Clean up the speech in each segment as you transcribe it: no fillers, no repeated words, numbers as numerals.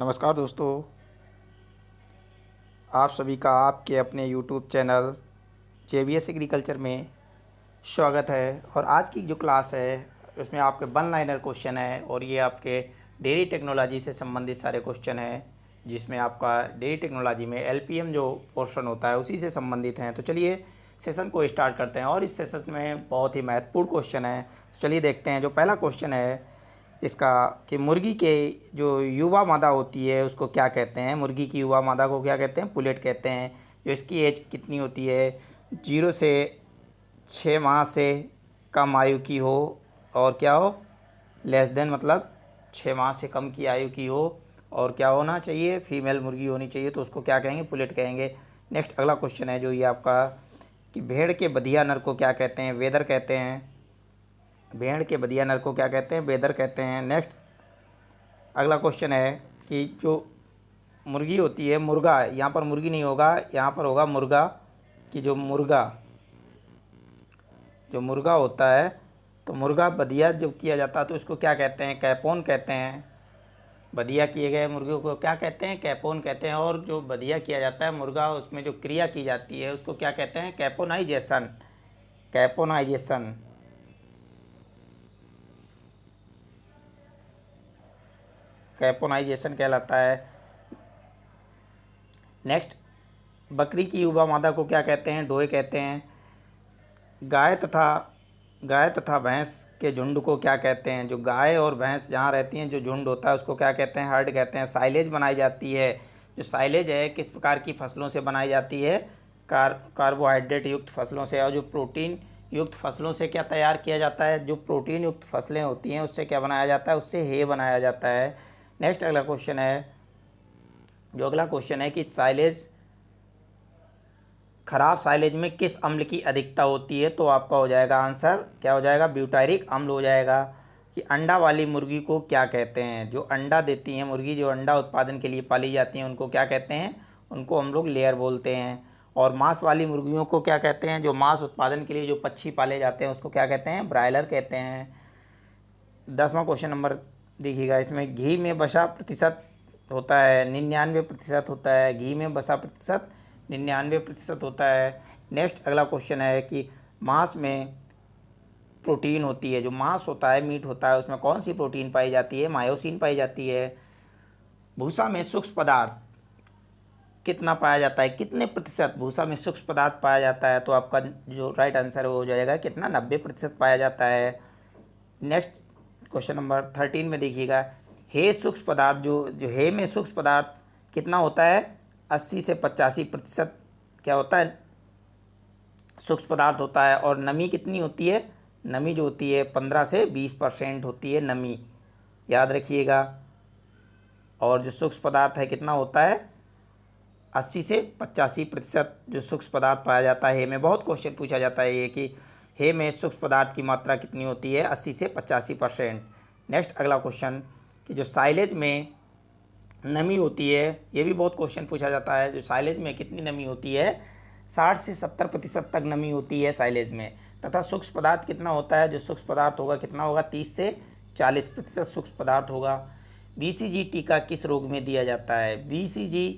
नमस्कार दोस्तों, आप सभी का आपके अपने यूट्यूब चैनल जेवीएस एग्रीकल्चर में स्वागत है। और आज की जो क्लास है उसमें आपके वन लाइनर क्वेश्चन है और ये आपके डेयरी टेक्नोलॉजी से संबंधित सारे क्वेश्चन हैं, जिसमें आपका डेयरी टेक्नोलॉजी में एलपीएम जो पोर्शन होता है उसी से संबंधित हैं। तो चलिए सेशन को स्टार्ट करते हैं और इस सेशन में बहुत ही महत्वपूर्ण क्वेश्चन है। चलिए देखते हैं। जो पहला क्वेश्चन है इसका कि मुर्गी के जो युवा मादा होती है उसको क्या कहते हैं। मुर्गी की युवा मादा को क्या कहते हैं? पुलेट कहते हैं। जो इसकी एज कितनी होती है? 0 से 6 माह से कम आयु की हो और क्या हो, लेस देन मतलब 6 माह से कम की आयु की हो, और क्या होना चाहिए? फीमेल मुर्गी होनी चाहिए। तो उसको क्या कहेंगे? पुलेट कहेंगे। नेक्स्ट अगला क्वेश्चन है जो ये आपका कि भेड़ के बधिया नर को क्या कहते हैं? वेदर कहते हैं। भेड़ के बधिया नर को क्या कहते हैं? वेदर कहते हैं। नेक्स्ट अगला क्वेश्चन है कि जो मुर्गी होती है, मुर्गा, यहाँ पर मुर्गी नहीं होगा, यहाँ पर होगा मुर्गा, कि जो मुर्गा होता है तो मुर्गा बधिया जब किया जाता है तो इसको क्या कहते हैं? कैपोन कहते हैं। बधिया किए गए मुर्गे को क्या कहते हैं? कैपोन कहते हैं। और जो बधिया किया जाता है मुर्गा, उसमें जो क्रिया की जाती है उसको क्या कहते हैं? कैपोनाइजेशन। कैपोनाइजेशन। कैपोनाइजेशन कहलाता है। नेक्स्ट, बकरी की युवा मादा को क्या कहते हैं? डोए कहते हैं। गाय तथा भैंस के झुंड को क्या कहते हैं? जो गाय और भैंस जहाँ रहती हैं, जो झुंड होता है उसको क्या कहते हैं? हर्ड कहते हैं। साइलेज बनाई जाती है। जो साइलेज है किस प्रकार की फसलों से बनाई जाती है? कार्बोहाइड्रेट युक्त फसलों से। और जो प्रोटीन युक्त फसलों से क्या तैयार किया जाता है? जो प्रोटीन युक्त फसलें होती हैं उससे क्या बनाया जाता है? उससे हे बनाया जाता है। नेक्स्ट अगला क्वेश्चन है, जो अगला क्वेश्चन है कि साइलेज, खराब साइलेज में किस अम्ल की अधिकता होती है? तो आपका हो जाएगा आंसर, क्या हो जाएगा? ब्यूटायरिक अम्ल हो जाएगा। कि अंडा वाली मुर्गी को क्या कहते हैं? जो अंडा देती हैं मुर्गी, जो अंडा उत्पादन के लिए पाली जाती हैं, उनको क्या कहते हैं? उनको हम लोग लेयर बोलते हैं। और मांस वाली मुर्गियों को क्या कहते हैं? जो मांस उत्पादन के लिए जो पक्षी पाले जाते हैं उसको क्या कहते हैं? ब्रायलर कहते हैं। 10वां क्वेश्चन नंबर देखिएगा। इसमें घी में वसा प्रतिशत होता है 99% होता है। घी में वसा प्रतिशत 99% होता है। नेक्स्ट अगला क्वेश्चन है कि मांस में प्रोटीन होती है, जो मांस होता है, मीट होता है, उसमें कौन सी प्रोटीन पाई जाती है? मायोसिन पाई जाती है। भूसा में सूक्ष्म पदार्थ कितना पाया जाता है? कितने प्रतिशत भूसा में सूक्ष्म पदार्थ पाया जाता है? तो आपका जो राइट आंसर हो जाएगा कितना? 90% पाया जाता है। नेक्स्ट क्वेश्चन नंबर 13 में देखिएगा। हे सूक्ष्म पदार्थ, जो जो हे में सूक्ष्म पदार्थ कितना होता है? 80 से 85% क्या होता है? सूक्ष्म पदार्थ होता है। और नमी कितनी होती है? नमी जो होती है 15 से 20% होती है नमी, याद रखिएगा। और जो सूक्ष्म पदार्थ है कितना होता है? 80 से 85% जो सूक्ष्म पदार्थ पाया जाता है हे में। बहुत क्वेश्चन पूछा जाता है ये कि हे में सूक्ष्म पदार्थ की मात्रा कितनी होती है? 80 से 85%। नेक्स्ट अगला क्वेश्चन कि जो साइलेज में नमी होती है, ये भी बहुत क्वेश्चन पूछा जाता है। जो साइलेज में कितनी नमी होती है? 60 से 70% तक नमी होती है साइलेज में। तथा सूक्ष्म पदार्थ कितना होता है? जो सूक्ष्म पदार्थ होगा कितना होगा? 30 से 40% सूक्ष्म पदार्थ होगा। बीसीजी टीका किस रोग में दिया जाता है? बीसीजी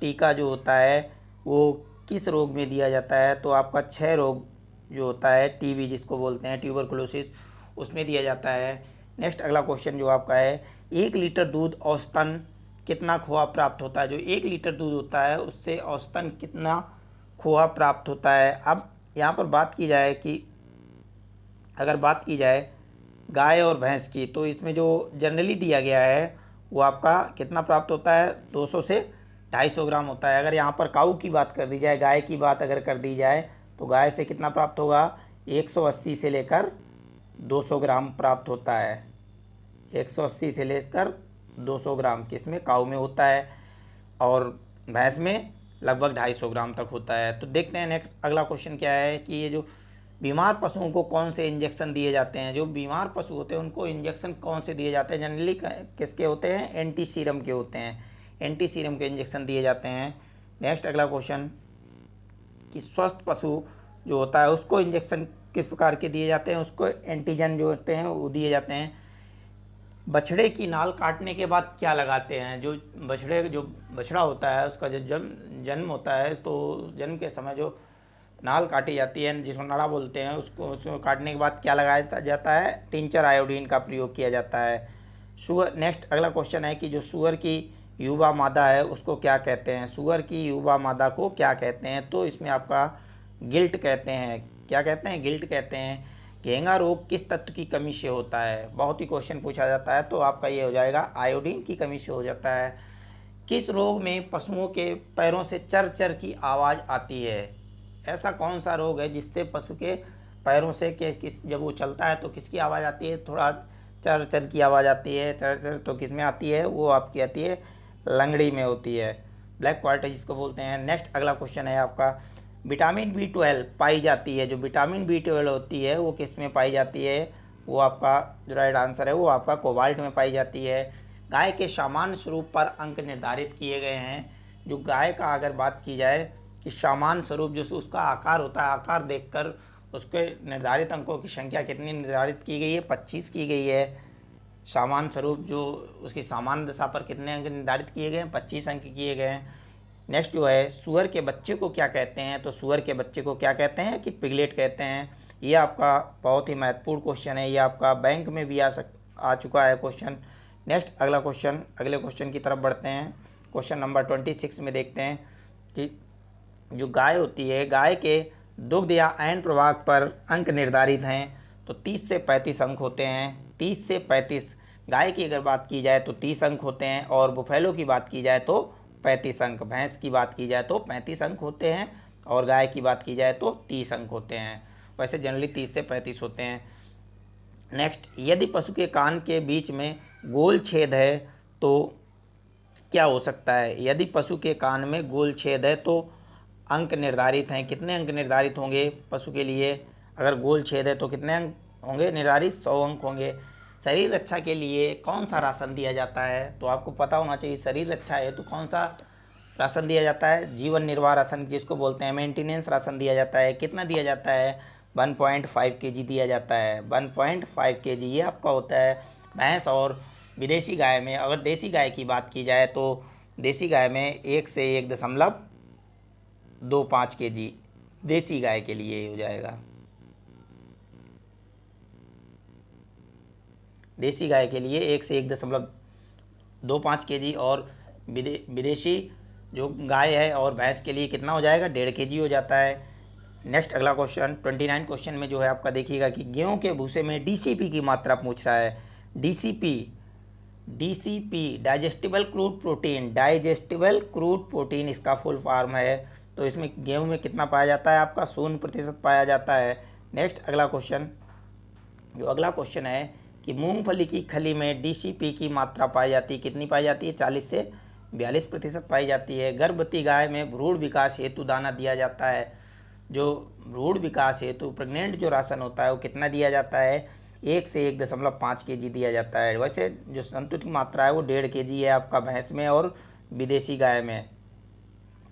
टीका जो होता है वो किस रोग में दिया जाता है? तो आपका 6 रोग जो होता है, टीबी जिसको बोलते हैं, ट्यूबरकुलोसिस, उसमें दिया जाता है। नेक्स्ट अगला क्वेश्चन जो आपका है, 1 लीटर दूध औसतन कितना खोआ प्राप्त होता है? जो 1 लीटर दूध होता है उससे औसतन कितना खोआ प्राप्त होता है? अब यहाँ पर बात की जाए कि अगर बात की जाए गाय और भैंस की, तो इसमें जो जनरली दिया गया है वो आपका कितना प्राप्त होता है? 200 से 250 ग्राम होता है। अगर यहाँ पर काऊ की बात कर दी जाए, गाय की बात अगर कर दी जाए, तो गाय से कितना प्राप्त होगा? 180 से लेकर 200 ग्राम प्राप्त होता है। 180 से लेकर 200 ग्राम किसमें? काऊ में होता है। और भैंस में लगभग 250 ग्राम तक होता है। तो देखते हैं नेक्स्ट अगला क्वेश्चन क्या है कि ये जो बीमार पशुओं को कौन से इंजेक्शन दिए जाते हैं? जो बीमार पशु होते हैं उनको इंजेक्शन कौन से दिए जाते हैं? जनरली किसके होते हैं? एंटी सीरम के होते हैं। एंटी सीरम के इंजेक्शन दिए जाते हैं। नेक्स्ट अगला क्वेश्चन कि स्वस्थ पशु जो होता है उसको इंजेक्शन किस प्रकार के दिए जाते हैं? उसको एंटीजन जो होते हैं वो दिए जाते हैं। बछड़े की नाल काटने के बाद क्या लगाते हैं? जो बछड़ा होता है उसका जो जन्म होता है, तो जन्म के समय जो नाल काटी जाती है जिसको नड़ा बोलते हैं, उसको काटने के बाद क्या लगाया जाता है? टिंचर आयोडीन का प्रयोग किया जाता है। सुअर, नेक्स्ट अगला क्वेश्चन है कि जो सुअर की युवा मादा है उसको क्या कहते हैं? सुअर की युवा मादा को क्या कहते हैं? तो इसमें आपका गिल्ट कहते हैं। क्या कहते हैं? गिल्ट कहते हैं। घेंगा रोग किस तत्व की कमी से होता है? बहुत ही क्वेश्चन पूछा जाता है, तो आपका ये हो जाएगा आयोडीन की कमी से हो जाता है। किस रोग में पशुओं के पैरों से चर चर की आवाज़ आती है? ऐसा कौन सा रोग है जिससे पशु के पैरों से जब वो चलता है तो किसकी आवाज़ आती है? थोड़ा चर चर की आवाज़ आती है। चर चर तो किस में आती है? वो आपकी आती है लंगड़ी में होती है, ब्लैक क्वार्टर जिसको बोलते हैं। नेक्स्ट अगला क्वेश्चन है आपका, विटामिन B12 पाई जाती है, जो विटामिन B12 होती है वो किस में पाई जाती है? वो आपका जो राइट आंसर है वो आपका कोबाल्ट में पाई जाती है। गाय के सामान्य स्वरूप पर अंक निर्धारित किए गए हैं। जो गाय का अगर बात की जाए कि सामान्य स्वरूप जो उसका आकार होता है, आकार देखकर उसके निर्धारित अंकों की संख्या कितनी निर्धारित की गई है? 25 की गई है। सामान्य स्वरूप जो उसकी सामान्य दशा पर कितने अंक निर्धारित किए गए हैं? 25 अंक किए गए हैं। नेक्स्ट जो है, सुअर के बच्चे को क्या कहते हैं? तो सुअर के बच्चे को क्या कहते हैं? कि पिगलेट कहते हैं। ये आपका बहुत ही महत्वपूर्ण क्वेश्चन है, ये आपका बैंक में भी आ चुका है क्वेश्चन। नेक्स्ट अगला क्वेश्चन, अगले क्वेश्चन की तरफ बढ़ते हैं। क्वेश्चन नंबर 26 में देखते हैं कि जो गाय होती है, गाय के दुग्ध या ऐन प्रवाह पर अंक निर्धारित हैं, तो 30 से 35 अंक होते हैं। 30 से 35 गाय की अगर बात की जाए तो 30 अंक होते हैं, और बुफेलो की बात की जाए तो 35 अंक, भैंस की बात की जाए तो 35 अंक होते हैं, और गाय की बात की जाए तो 30 अंक होते हैं। वैसे जनरली 30 से 35 होते हैं। नेक्स्ट, यदि पशु के कान के बीच में गोल छेद है तो क्या हो सकता है? यदि पशु के कान में गोल छेद है तो अंक निर्धारित हैं। कितने अंक निर्धारित होंगे पशु के लिए? अगर गोल छेद है तो कितने अंक होंगे निर्धारित? 100 अंक होंगे। शरीर रक्षा के लिए कौन सा राशन दिया जाता है? तो आपको पता होना चाहिए शरीर रक्षा है तो कौन सा राशन दिया जाता है? जीवन निर्वाह राशन जिसको बोलते हैं, मेंटेनेंस राशन दिया जाता है। कितना दिया जाता है? 1.5 kg दिया जाता है। 1.5 kg ये आपका होता है। भैंस और विदेशी गाय में, अगर देसी गाय की बात की जाए तो देसी गाय में 1 से 1.25 kg देसी गाय के लिए हो जाएगा। देसी गाय के लिए 1 से 1.25 kg, और विदेशी जो गाय है और भैंस के लिए कितना हो जाएगा? 1.5 kg हो जाता है। नेक्स्ट अगला क्वेश्चन 29 क्वेश्चन में जो है आपका देखिएगा कि गेहूं के भूसे में DCP की मात्रा पूछ रहा है। DCP digestible crude protein, digestible crude protein इसका फुल फॉर्म है। तो इसमें गेहूं में कितना पाया जाता है? आपका 0% पाया जाता है। नेक्स्ट अगला क्वेश्चन, जो अगला क्वेश्चन है कि मूंगफली की खली में DCP की मात्रा पाई जाती है, कितनी पाई जाती है? 40 से 42% पाई जाती है। गर्भवती गाय में भ्रूण विकास हेतु दाना दिया जाता है। जो भ्रूण विकास हेतु प्रेग्नेंट जो राशन होता है वो कितना दिया जाता है? 1 से 1.5 kg दिया जाता है। वैसे जो संतुलित मात्रा है वो 1.5 kg है आपका भैंस में, और विदेशी गाय में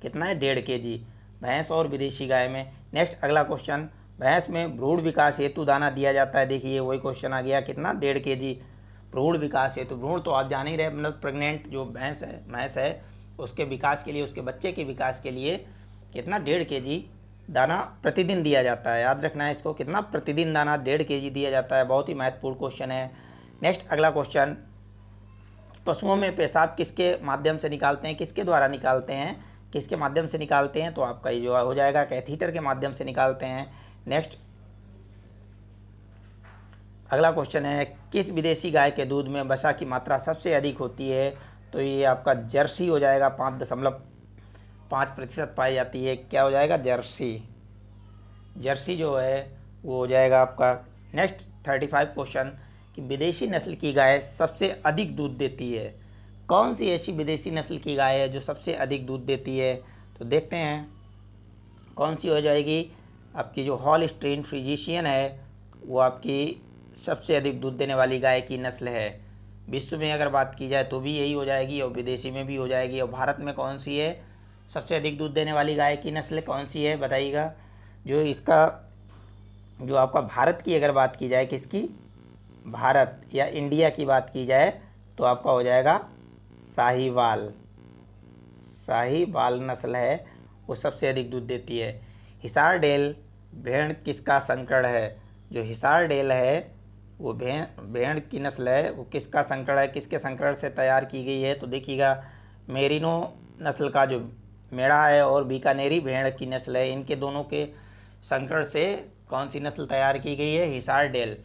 कितना है? 1.5 kg भैंस और विदेशी गाय में। नेक्स्ट अगला क्वेश्चन, भैंस में भ्रूण विकास हेतु दाना दिया जाता है। देखिए वही क्वेश्चन आ गया, कितना? 1.5 kg भ्रूण विकास हेतु। भ्रूण तो आप जान ही रहे, मतलब प्रेग्नेंट जो भैंस है उसके विकास के लिए, उसके बच्चे के विकास के लिए कितना? 1.5 kg दाना प्रतिदिन दिया जाता है। याद रखना है इसको, कितना? प्रतिदिन दाना 1.5 kg दिया जाता है। बहुत ही महत्वपूर्ण क्वेश्चन है। नेक्स्ट अगला क्वेश्चन, पशुओं में पेशाब किसके माध्यम से निकालते हैं? किसके द्वारा निकालते हैं? किसके माध्यम से निकालते हैं? तो आपका ये जो हो जाएगा कैथीटर के माध्यम से निकालते हैं। नेक्स्ट अगला क्वेश्चन है, किस विदेशी गाय के दूध में वसा की मात्रा सबसे अधिक होती है? तो ये आपका जर्सी हो जाएगा। 5.5% पाई जाती है। क्या हो जाएगा? जर्सी जो है वो हो जाएगा आपका। नेक्स्ट 35 क्वेश्चन कि विदेशी नस्ल की गाय सबसे अधिक दूध देती है। कौन सी ऐसी विदेशी नस्ल की गाय है जो सबसे अधिक दूध देती है? तो देखते हैं कौन सी हो जाएगी। आपकी जो हॉलस्टीन फ्रिजीशियन है वो आपकी सबसे अधिक दूध देने वाली गाय की नस्ल है। विश्व में अगर बात की जाए तो भी यही हो जाएगी, और विदेशी में भी हो जाएगी। और भारत में कौन सी है सबसे अधिक दूध देने वाली गाय की नस्ल? कौन सी है बताइएगा? जो इसका जो आपका भारत की अगर बात की जाए, किसकी? भारत या इंडिया की बात की जाए तो आपका हो जाएगा साहीवाल। साहीवाल नस्ल है वो सबसे अधिक दूध देती है। हिसार डेल भेड़ किसका संकरण है? जो हिसार डेल है वो भेड़ की नस्ल है, वो किसका संकरण है, किसके संकरण से तैयार की गई है? तो देखिएगा मेरिनो नस्ल का जो मेढ़ा है और बीकानेरी भेड़ की नस्ल है, इनके दोनों के संकरण से कौन सी नस्ल तैयार की गई है? हिसार डेल,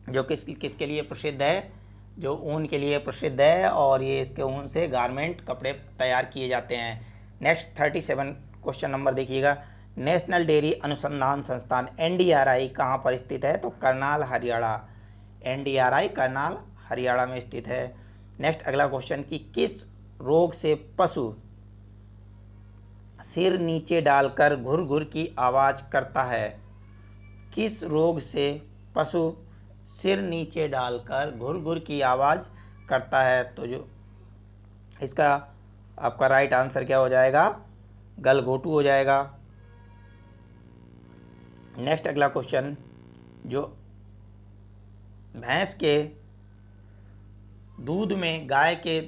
जो किसके लिए प्रसिद्ध है? जो ऊन के लिए प्रसिद्ध है, और ये इसके ऊन से गारमेंट कपड़े तैयार किए जाते हैं। नेक्स्ट 37 क्वेश्चन नंबर देखिएगा। नेशनल डेयरी अनुसंधान संस्थान NDRI कहाँ पर स्थित है? तो करनाल हरियाणा। NDRI करनाल हरियाणा में स्थित है। नेक्स्ट अगला क्वेश्चन कि किस रोग से पशु सिर नीचे डालकर घुर घुर की आवाज़ करता है? किस रोग से पशु सिर नीचे डालकर घुर घुर की आवाज़ करता है? तो जो इसका आपका राइट आंसर क्या हो जाएगा? गलघोटू हो जाएगा। नेक्स्ट अगला क्वेश्चन, जो भैंस के दूध में गाय के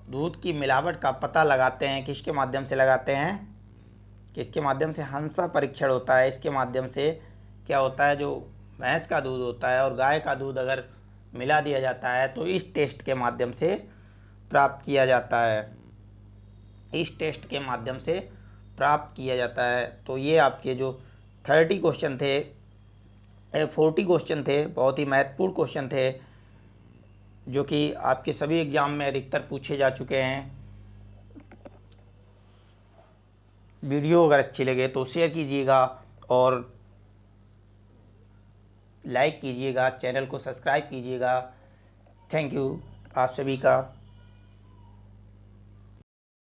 दूध की मिलावट का पता लगाते हैं, किसके माध्यम से लगाते हैं? किसके माध्यम से? हंसा परीक्षण होता है। इसके माध्यम से क्या होता है, जो भैंस का दूध होता है और गाय का दूध अगर मिला दिया जाता है तो इस टेस्ट के माध्यम से प्राप्त किया जाता है। इस टेस्ट के माध्यम से प्राप्त किया जाता है। तो ये आपके जो 30 क्वेश्चन थे, 40 क्वेश्चन थे, बहुत ही महत्वपूर्ण क्वेश्चन थे, जो कि आपके सभी एग्जाम में अधिकतर पूछे जा चुके हैं। वीडियो अगर अच्छी लगे तो शेयर कीजिएगा और लाइक कीजिएगा, चैनल को सब्सक्राइब कीजिएगा। थैंक यू आप सभी का।